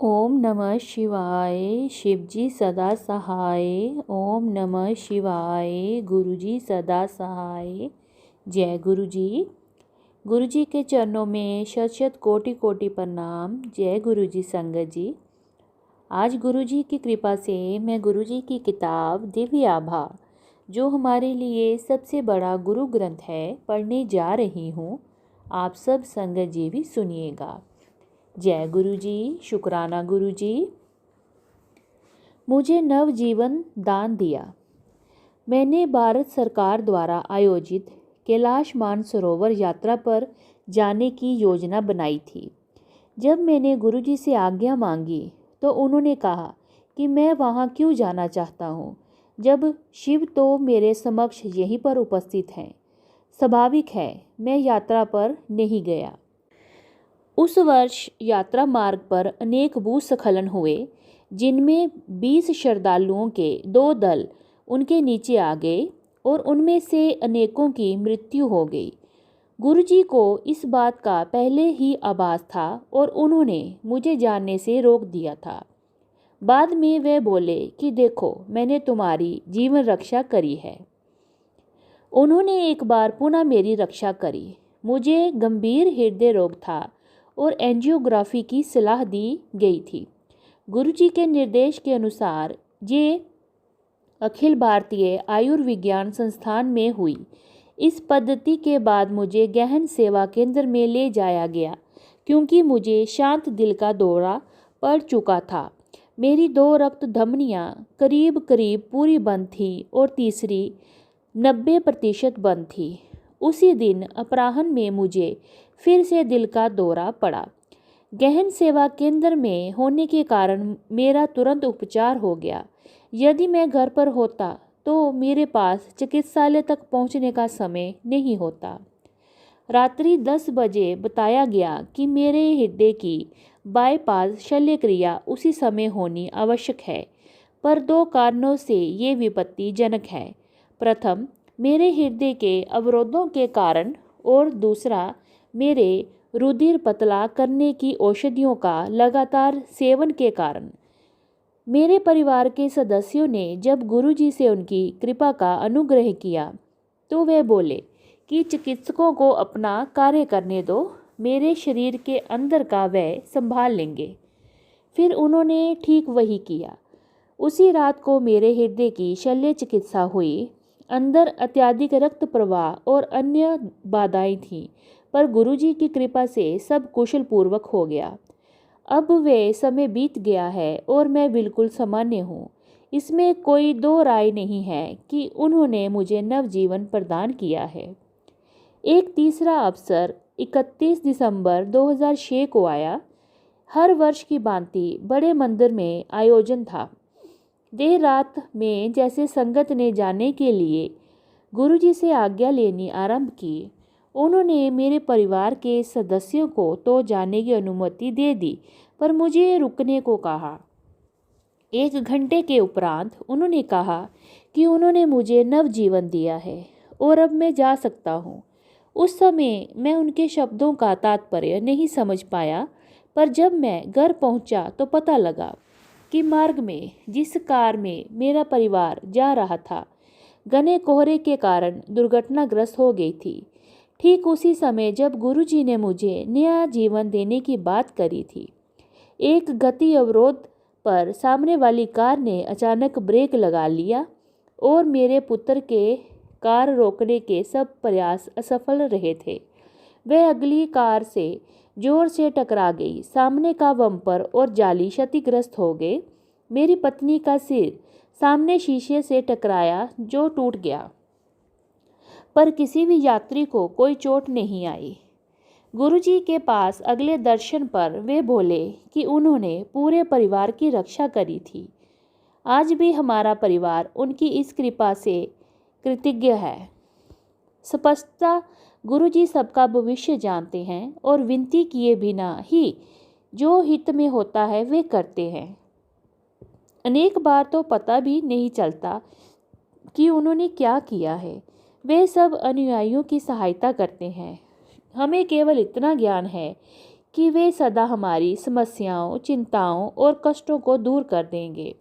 ओम नमः शिवाय। शिवजी सदा सहाय। ओम नमः शिवाय। गुरुजी सदा सहाय। जय गुरुजी। गुरुजी के चरणों में शत शत कोटि कोटि प्रणाम। जय गुरुजी संगत जी। आज गुरुजी की कृपा से मैं गुरुजी की किताब दिव्य आभा, जो हमारे लिए सबसे बड़ा गुरु ग्रंथ है, पढ़ने जा रही हूँ। आप सब संगत जी भी सुनिएगा। जय गुरुजी। शुक्राना गुरुजी। मुझे नवजीवन दान दिया। मैंने भारत सरकार द्वारा आयोजित कैलाश मानसरोवर यात्रा पर जाने की योजना बनाई थी। जब मैंने गुरुजी से आज्ञा मांगी तो उन्होंने कहा कि मैं वहाँ क्यों जाना चाहता हूँ, जब शिव तो मेरे समक्ष यहीं पर उपस्थित हैं। स्वाभाविक है मैं यात्रा पर नहीं गया। उस वर्ष यात्रा मार्ग पर अनेक भूस्खलन हुए, जिनमें 20 श्रद्धालुओं के 2 दल उनके नीचे आ गए और उनमें से अनेकों की मृत्यु हो गई। गुरुजी को इस बात का पहले ही आभास था और उन्होंने मुझे जानने से रोक दिया था। बाद में वे बोले कि देखो, मैंने तुम्हारी जीवन रक्षा करी है। उन्होंने एक बार पुनः मेरी रक्षा करी। मुझे गंभीर हृदय रोग था और एंजियोग्राफी की सलाह दी गई थी। गुरुजी के निर्देश के अनुसार ये अखिल भारतीय आयुर्विज्ञान संस्थान में हुई। इस पद्धति के बाद मुझे गहन सेवा केंद्र में ले जाया गया, क्योंकि मुझे शांत दिल का दौरा पड़ चुका था। मेरी 2 रक्त धमनियाँ करीब करीब पूरी बंद थी और तीसरी 90% बंद थी। उसी दिन अपराह्न में मुझे फिर से दिल का दौरा पड़ा। गहन सेवा केंद्र में होने के कारण मेरा तुरंत उपचार हो गया। यदि मैं घर पर होता तो मेरे पास चिकित्सालय तक पहुंचने का समय नहीं होता। रात्रि 10 बजे बताया गया कि मेरे हृदय की बाईपास शल्य क्रिया उसी समय होनी आवश्यक है, पर 2 कारणों से ये विपत्तिजनक है। प्रथम, मेरे हृदय के अवरोधों के कारण, और दूसरा, मेरे रुधिर पतला करने की औषधियों का लगातार सेवन के कारण। मेरे परिवार के सदस्यों ने जब गुरुजी से उनकी कृपा का अनुग्रह किया तो वे बोले कि चिकित्सकों को अपना कार्य करने दो, मेरे शरीर के अंदर का वह संभाल लेंगे। फिर उन्होंने ठीक वही किया। उसी रात को मेरे हृदय की शल्य चिकित्सा हुई। अंदर अत्यधिक रक्त प्रवाह और अन्य बाधाएं थीं, पर गुरुजी की कृपा से सब कुशल पूर्वक हो गया। अब वे समय बीत गया है और मैं बिल्कुल सामान्य हूँ। इसमें कोई 2 राय नहीं है कि उन्होंने मुझे नवजीवन प्रदान किया है। एक तीसरा अवसर 31 दिसंबर 2006 को आया। हर वर्ष की भांति बड़े मंदिर में आयोजन था। देर रात में जैसे संगत ने जाने के लिए गुरुजी से आज्ञा लेनी आरंभ की, उन्होंने मेरे परिवार के सदस्यों को तो जाने की अनुमति दे दी, पर मुझे रुकने को कहा। 1 घंटे के उपरांत उन्होंने कहा कि उन्होंने मुझे नवजीवन दिया है और अब मैं जा सकता हूँ। उस समय मैं उनके शब्दों का तात्पर्य नहीं समझ पाया, पर जब मैं घर पहुँचा तो पता लगा कि मार्ग में जिस कार में मेरा परिवार जा रहा था, घने कोहरे के कारण दुर्घटनाग्रस्त हो गई थी। ठीक उसी समय जब गुरुजी ने मुझे नया जीवन देने की बात करी थी। एक गति अवरोध पर सामने वाली कार ने अचानक ब्रेक लगा लिया और मेरे पुत्र के कार रोकने के सब प्रयास असफल रहे थे। वह अगली कार से जोर से टकरा गई। सामने का बम्पर और जाली क्षतिग्रस्त हो गए। मेरी पत्नी का सिर सामने शीशे से टकराया, जो टूट गया, पर किसी भी यात्री को कोई चोट नहीं आई। गुरुजी के पास अगले दर्शन पर वे बोले कि उन्होंने पूरे परिवार की रक्षा करी थी। आज भी हमारा परिवार उनकी इस कृपा से कृतज्ञ है। स्पष्टता, गुरुजी सबका भविष्य जानते हैं और विनती किए बिना ही जो हित में होता है वे करते हैं। अनेक बार तो पता भी नहीं चलता कि उन्होंने क्या किया है। वे सब अनुयायियों की सहायता करते हैं। हमें केवल इतना ज्ञान है कि वे सदा हमारी समस्याओं, चिंताओं और कष्टों को दूर कर देंगे।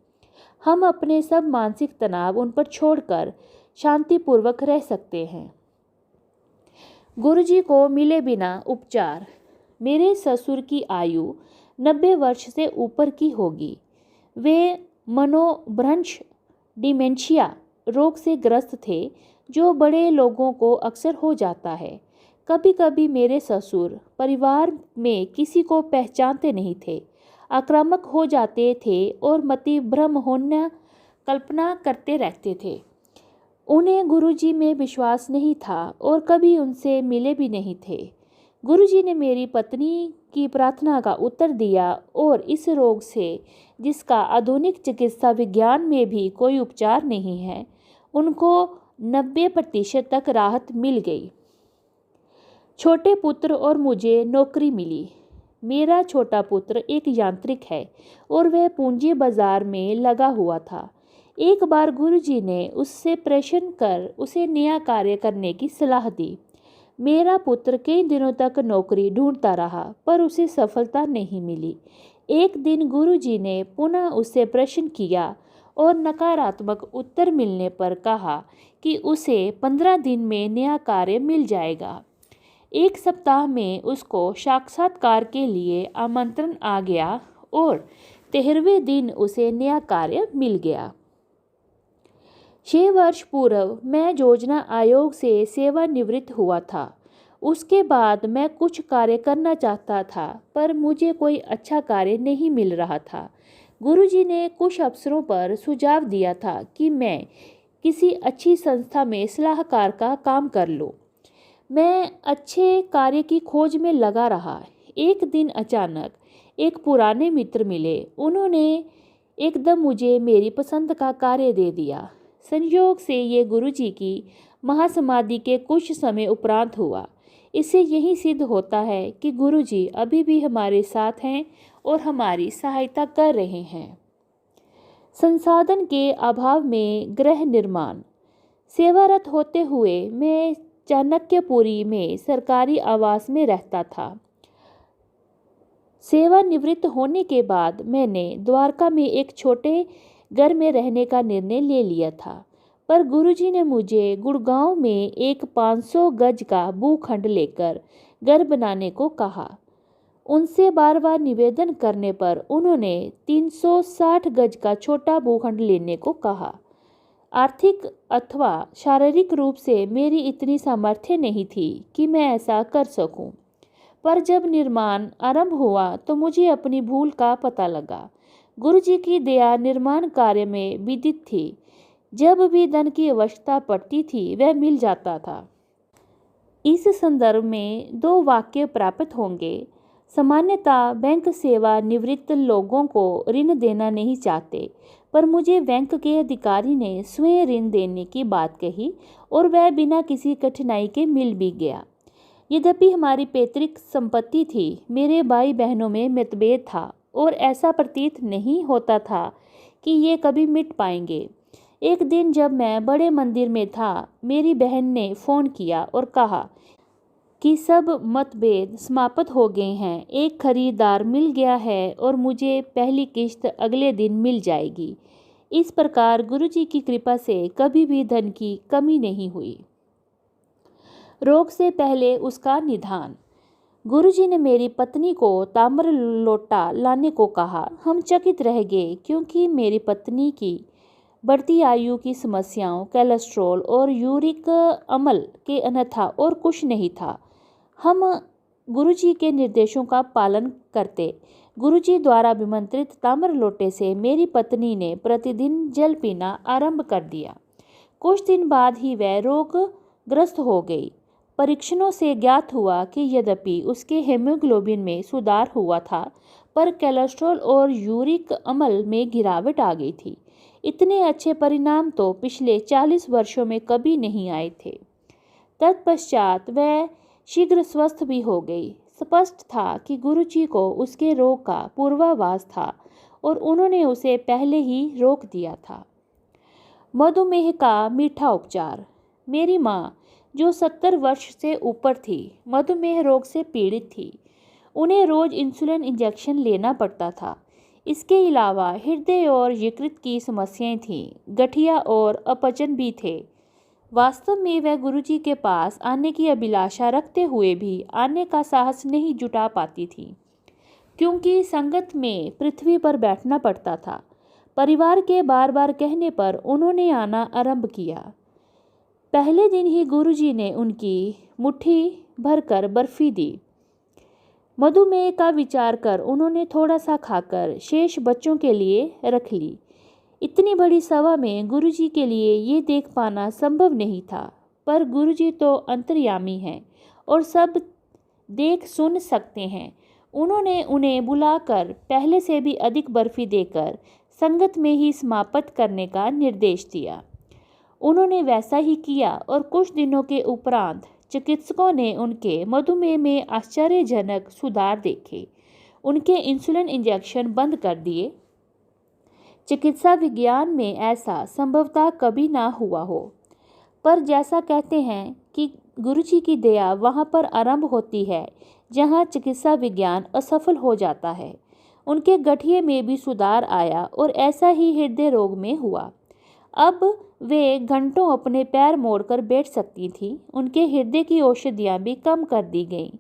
हम अपने सब मानसिक तनाव उन पर छोड़कर शांतिपूर्वक रह सकते हैं। गुरुजी को मिले बिना उपचार। मेरे ससुर की आयु 90 वर्ष से ऊपर की होगी। वे मनोभ्रंश डिमेंशिया रोग से ग्रस्त थे, जो बड़े लोगों को अक्सर हो जाता है। कभी कभी मेरे ससुर परिवार में किसी को पहचानते नहीं थे, आक्रामक हो जाते थे और मतिभ्रम होना कल्पना करते रहते थे। उन्हें गुरुजी में विश्वास नहीं था और कभी उनसे मिले भी नहीं थे। गुरुजी ने मेरी पत्नी की प्रार्थना का उत्तर दिया और इस रोग से, जिसका आधुनिक चिकित्सा विज्ञान में भी कोई उपचार नहीं है, उनको 90% तक राहत मिल गई। छोटे पुत्र और मुझे नौकरी मिली। मेरा छोटा पुत्र एक यांत्रिक है और वह पूंजी बाजार में लगा हुआ था। एक बार गुरुजी ने उससे प्रश्न कर उसे नया कार्य करने की सलाह दी। मेरा पुत्र कई दिनों तक नौकरी ढूंढता रहा, पर उसे सफलता नहीं मिली। एक दिन गुरुजी ने पुनः उससे प्रश्न किया और नकारात्मक उत्तर मिलने पर कहा कि उसे 15 दिन में नया कार्य मिल जाएगा। एक सप्ताह में उसको साक्षात्कार के लिए आमंत्रण आ गया और 13वें दिन उसे नया कार्य मिल गया। 6 वर्ष पूर्व मैं योजना आयोग से सेवानिवृत्त हुआ था। उसके बाद मैं कुछ कार्य करना चाहता था, पर मुझे कोई अच्छा कार्य नहीं मिल रहा था। गुरुजी ने कुछ अवसरों पर सुझाव दिया था कि मैं किसी अच्छी संस्था में सलाहकार का काम कर लूं। मैं अच्छे कार्य की खोज में लगा रहा। एक दिन अचानक एक पुराने मित्र मिले। उन्होंने एकदम मुझे मेरी पसंद का कार्य दे दिया। संयोग से ये गुरुजी की महासमाधि के कुछ समय उपरांत हुआ। इससे यही सिद्ध होता है कि गुरुजी अभी भी हमारे साथ हैं और हमारी सहायता कर रहे हैं। संसाधन के अभाव में गृह निर्माण। सेवारत होते हुए मैं चाणक्यपुरी में सरकारी आवास में रहता था। सेवानिवृत्त होने के बाद मैंने द्वारका में एक छोटे घर में रहने का निर्णय ले लिया था, पर गुरुजी ने मुझे गुड़गांव में एक 500 गज का भूखंड लेकर घर बनाने को कहा। उनसे बार बार निवेदन करने पर उन्होंने 360 गज का छोटा भूखंड लेने को कहा। आर्थिक अथवा शारीरिक रूप से मेरी इतनी सामर्थ्य नहीं थी कि मैं ऐसा कर सकूं, पर जब निर्माण आरंभ हुआ तो मुझे अपनी भूल का पता लगा। गुरुजी की दया निर्माण कार्य में विदित थी। जब भी धन की आवश्यकता पड़ती थी वह मिल जाता था। इस संदर्भ में 2 वाक्य प्राप्त होंगे। सामान्यतः बैंक सेवा निवृत्त लोगों को ऋण देना नहीं चाहते, पर मुझे बैंक के अधिकारी ने स्वयं ऋण देने की बात कही और वह बिना किसी कठिनाई के मिल भी गया। यद्यपि हमारी पैतृक संपत्ति थी, मेरे भाई बहनों में मतभेद था और ऐसा प्रतीत नहीं होता था कि ये कभी मिट पाएंगे। एक दिन जब मैं बड़े मंदिर में था, मेरी बहन ने फ़ोन किया और कहा कि सब मतभेद समाप्त हो गए हैं, एक खरीदार मिल गया है और मुझे पहली किश्त अगले दिन मिल जाएगी। इस प्रकार गुरुजी की कृपा से कभी भी धन की कमी नहीं हुई। रोग से पहले उसका निदान। गुरुजी ने मेरी पत्नी को ताम्र लोटा लाने को कहा। हम चकित रह गए, क्योंकि मेरी पत्नी की बढ़ती आयु की समस्याओं, कोलेस्ट्रॉल और यूरिक अम्ल के अन्यथा और कुछ नहीं था। हम गुरुजी के निर्देशों का पालन करते। गुरुजी द्वारा अभिमंत्रित ताम्र लोटे से मेरी पत्नी ने प्रतिदिन जल पीना आरंभ कर दिया। कुछ दिन बाद ही वह रोगग्रस्त हो गई। परीक्षणों से ज्ञात हुआ कि यद्यपि उसके हेमोग्लोबिन में सुधार हुआ था, पर कोलेस्ट्रॉल और यूरिक अम्ल में गिरावट आ गई थी। इतने अच्छे परिणाम तो पिछले 40 वर्षों में कभी नहीं आए थे। तत्पश्चात वह शीघ्र स्वस्थ भी हो गई। स्पष्ट था कि गुरुजी को उसके रोग का पूर्वाभास था और उन्होंने उसे पहले ही रोक दिया था। मधुमेह का मीठा उपचार। मेरी माँ, जो 70 वर्ष से ऊपर थी, मधुमेह रोग से पीड़ित थी। उन्हें रोज़ इंसुलिन इंजेक्शन लेना पड़ता था। इसके अलावा हृदय और यकृत की समस्याएं थीं, गठिया और अपचन भी थे। वास्तव में वह गुरुजी के पास आने की अभिलाषा रखते हुए भी आने का साहस नहीं जुटा पाती थी, क्योंकि संगत में पृथ्वी पर बैठना पड़ता था। परिवार के बार बार कहने पर उन्होंने आना आरंभ किया। पहले दिन ही गुरुजी ने उनकी मुट्ठी भरकर बर्फी दी। मधुमेह का विचार कर उन्होंने थोड़ा सा खाकर शेष बच्चों के लिए रख ली। इतनी बड़ी सभा में गुरुजी के लिए ये देख पाना संभव नहीं था, पर गुरुजी तो अंतर्यामी हैं और सब देख सुन सकते हैं। उन्होंने उन्हें बुलाकर पहले से भी अधिक बर्फी देकर संगत में ही समाप्त करने का निर्देश दिया। उन्होंने वैसा ही किया और कुछ दिनों के उपरांत चिकित्सकों ने उनके मधुमेह में आश्चर्यजनक सुधार देखे। उनके इंसुलिन इंजेक्शन बंद कर दिए। चिकित्सा विज्ञान में ऐसा संभवतः कभी ना हुआ हो, पर जैसा कहते हैं कि गुरुजी की दया वहाँ पर आरंभ होती है जहाँ चिकित्सा विज्ञान असफल हो जाता है। उनके गठिए में भी सुधार आया और ऐसा ही हृदय रोग में हुआ। अब वे घंटों अपने पैर मोड़कर बैठ सकती थीं। उनके हृदय की औषधियाँ भी कम कर दी गईं।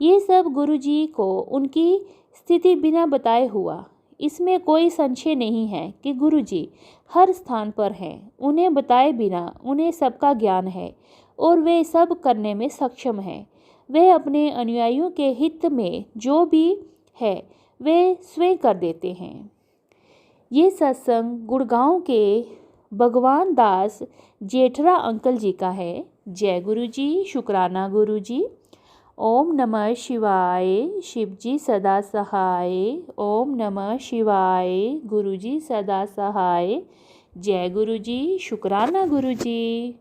ये सब गुरुजी को उनकी स्थिति बिना बताए हुआ। इसमें कोई संशय नहीं है कि गुरुजी हर स्थान पर हैं। उन्हें बताए बिना उन्हें सबका ज्ञान है और वे सब करने में सक्षम हैं। वे अपने अनुयायियों के हित में जो भी है वे स्वयं कर देते हैं। ये सत्संग गुड़गांव के भगवान दास जेठरा अंकल जी का है। जय गुरु जी, शुक्राना गुरु जी। ओम नमः शिवाय, शिव जी सदा सहाय। ओम नमः शिवाय, गुरु जी सदा सहाय। जय गुरु जी, शुक्राना गुरु जी।